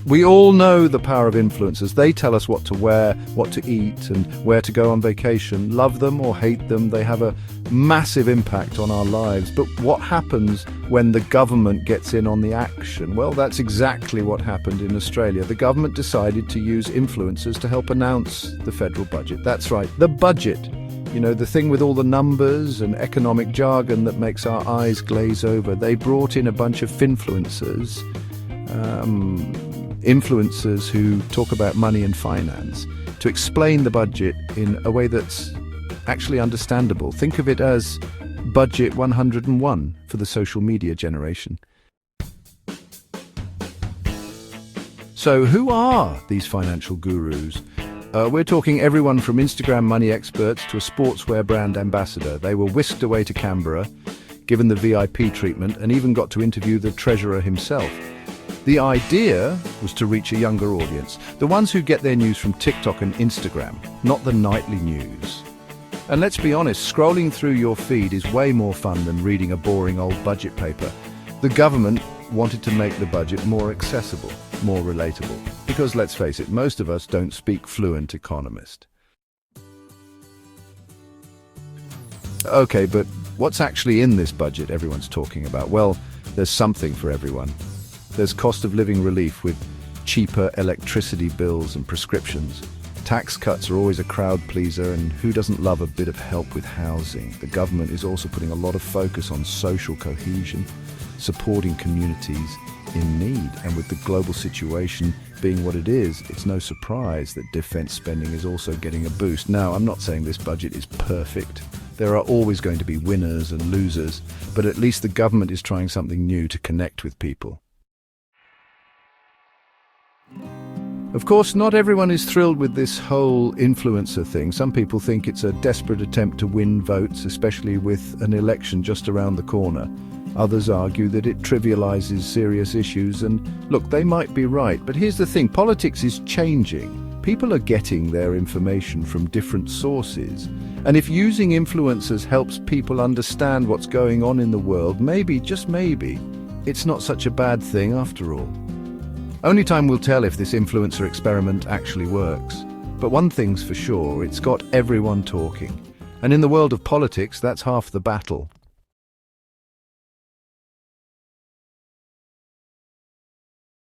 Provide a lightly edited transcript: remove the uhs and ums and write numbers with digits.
We all know the power of influencers. They tell us what to wear, what to eat, and where to go on vacation. Love them or hate them, they have a massive impact on our lives. But what happens when the government gets in on the action? Well, that's exactly what happened in Australia. The government decided to use influencers to help announce the federal budget. That's right, the budget. You know, the thing with all the numbers and economic jargon that makes our eyes glaze over. They brought in a bunch of finfluencers, influencers who talk about money and finance, to explain the budget in a way that's actually understandable. Think of it as Budget 101 for the social media generation. So who are these financial gurus? We're talking everyone from Instagram money experts to a sportswear brand ambassador. They were whisked away to Canberra, given the VIP treatment, and even got to interview the treasurer himself. The idea was to reach a younger audience, the ones who get their news from TikTok and Instagram, not the nightly news. And let's be honest, scrolling through your feed is way more fun than reading a boring old budget paper. The government wanted to make the budget more accessible, more relatable. Because let's face it, most of us don't speak fluent economist. Okay, but what's actually in this budget everyone's talking about? Well, there's something for everyone. There's cost of living relief with cheaper electricity bills and prescriptions. Tax cuts are always a crowd pleaser, and who doesn't love a bit of help with housing? The government is also putting a lot of focus on social cohesion, supporting communities in need. And with the global situation being what it is, it's no surprise that defense spending is also getting a boost. Now, I'm not saying this budget is perfect. There are always going to be winners and losers, but at least the government is trying something new to connect with people. Of course, not everyone is thrilled with this whole influencer thing. Some people think it's a desperate attempt to win votes, especially with an election just around the corner. Others argue that it trivializes serious issues, and look, they might be right. But here's the thing, politics is changing. People are getting their information from different sources. And if using influencers helps people understand what's going on in the world, maybe, just maybe, it's not such a bad thing after all. Only time will tell if this influencer experiment actually works. But one thing's for sure, it's got everyone talking. And in the world of politics, that's half the battle.